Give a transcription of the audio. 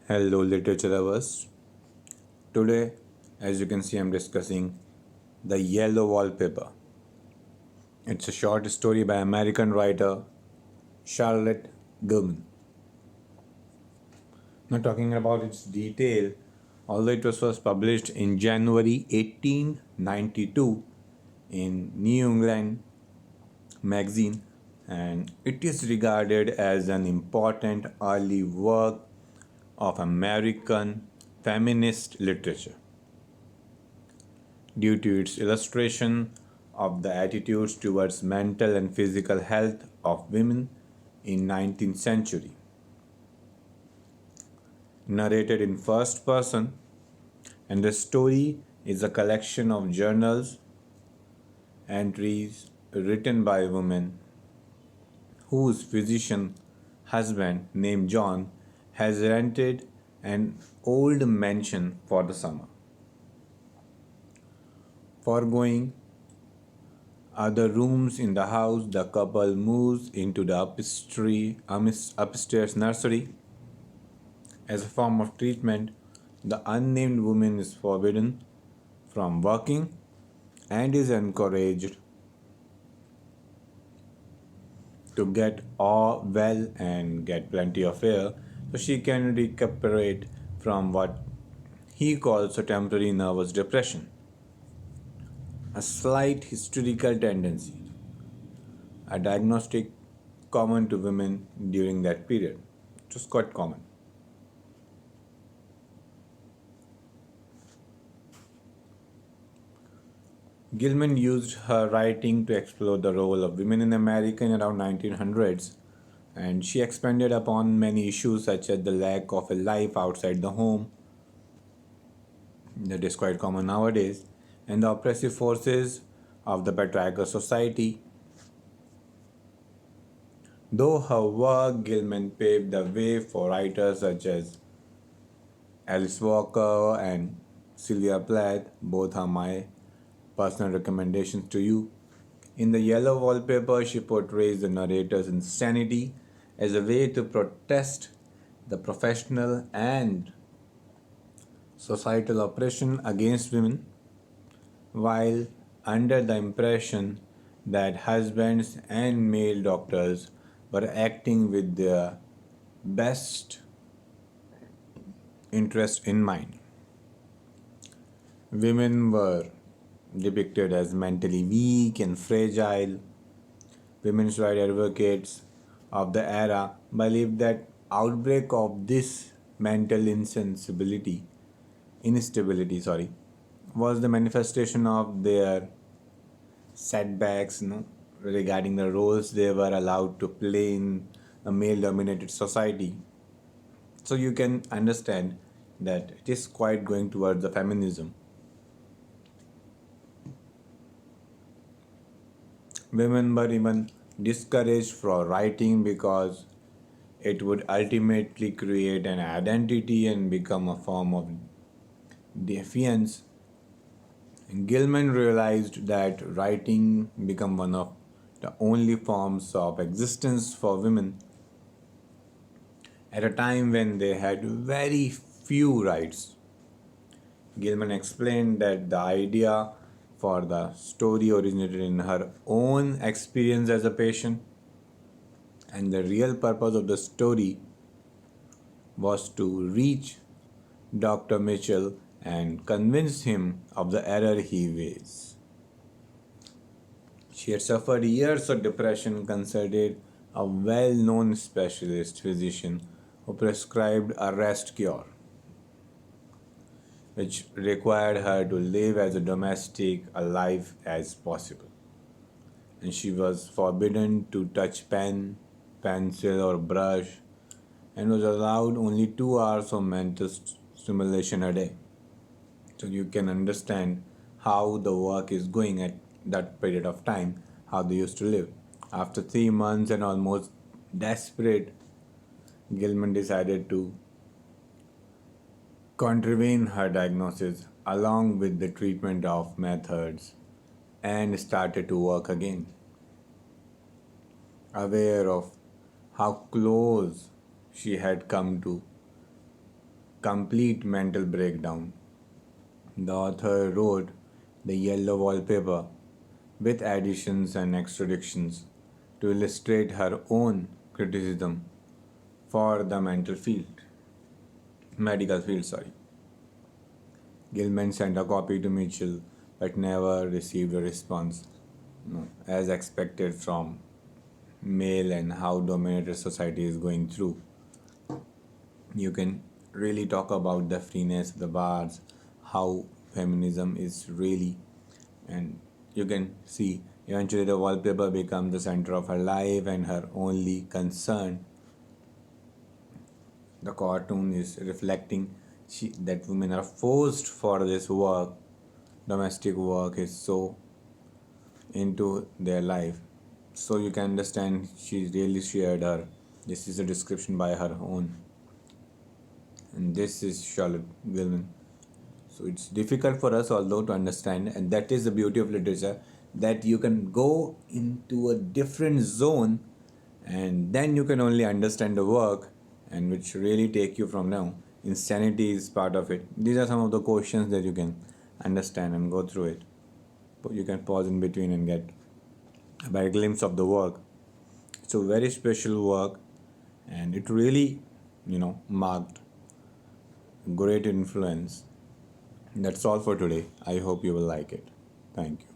Hello, literature lovers. Today, as you can see, I'm discussing The Yellow Wallpaper. It's a short story by American writer Charlotte Gilman. Now, talking about its detail, although it was first published in January 1892 in New England magazine, and it is regarded as an important early work of American feminist literature due to its illustration of the attitudes towards mental and physical health of women in 19th century. Narrated in first person, and the story is a collection of journals entries written by women whose physician husband named John has rented an old mansion for the summer. Foregoing other rooms in the house, the couple moves into the upstairs nursery. As a form of treatment, the unnamed woman is forbidden from working and is encouraged to get all well and get plenty of air so she can recuperate from what he calls a temporary nervous depression, a slight hysterical tendency, a diagnostic common to women during that period. It was quite common. Gilman used her writing to explore the role of women in America in around 1900s, and she expanded upon many issues such as the lack of a life outside the home that is quite common nowadays, and the oppressive forces of the patriarchal society. Though her work, Gilman paved the way for writers such as Alice Walker and Sylvia Plath. Both are my personal recommendations to you. In The Yellow Wallpaper, she portrays the narrator's insanity as a way to protest the professional and societal oppression against women, while under the impression that husbands and male doctors were acting with their best interest in mind. Women were depicted as mentally weak and fragile. Women's rights advocates of the era believed that outbreak of this mental instability, was the manifestation of their setbacks, regarding the roles they were allowed to play in a male-dominated society. So you can understand that it is quite going towards the feminism. Women were even discouraged from writing because it would ultimately create an identity and become a form of defiance. Gilman realized that writing became one of the only forms of existence for women at a time when they had very few rights. Gilman explained that the idea for the story originated in her own experience as a patient, and the real purpose of the story was to reach Dr. Mitchell and convince him of the error he was. She had suffered years of depression, consulted a well known specialist physician who prescribed a rest cure, which required her to live as a domestic alive as possible. And she was forbidden to touch pen, pencil, or brush, and was allowed only 2 hours of mental stimulation a day. So you can understand how the work is going at that period of time, how they used to live. After 3 months and almost desperate, Gilman decided to contravene her diagnosis along with the treatment of methods and started to work again. Aware of how close she had come to complete mental breakdown. The author wrote the yellow wallpaper with additions and extractions to illustrate her own criticism for the medical field, sorry. Gilman sent a copy to Mitchell but never received a response, as expected from male and how dominated society is going through. You can really talk about the freeness of the bars, how feminism is really, and you can see eventually the wallpaper becomes the center of her life and her only concern. The cartoon is reflecting that women are forced for this work. Domestic work is so into their life. So you can understand she really shared her. This is a description by her own. And this is Charlotte Gilman. So it's difficult for us, although, to understand, and that is the beauty of literature, that you can go into a different zone and then you can only understand the work, and which really take you from now. Insanity is part of it. These are some of the questions that you can understand and go through it. You can pause in between and get a better glimpse of the work. It's a very special work, and it really, marked great influence. That's all for today. I hope you will like it. Thank you.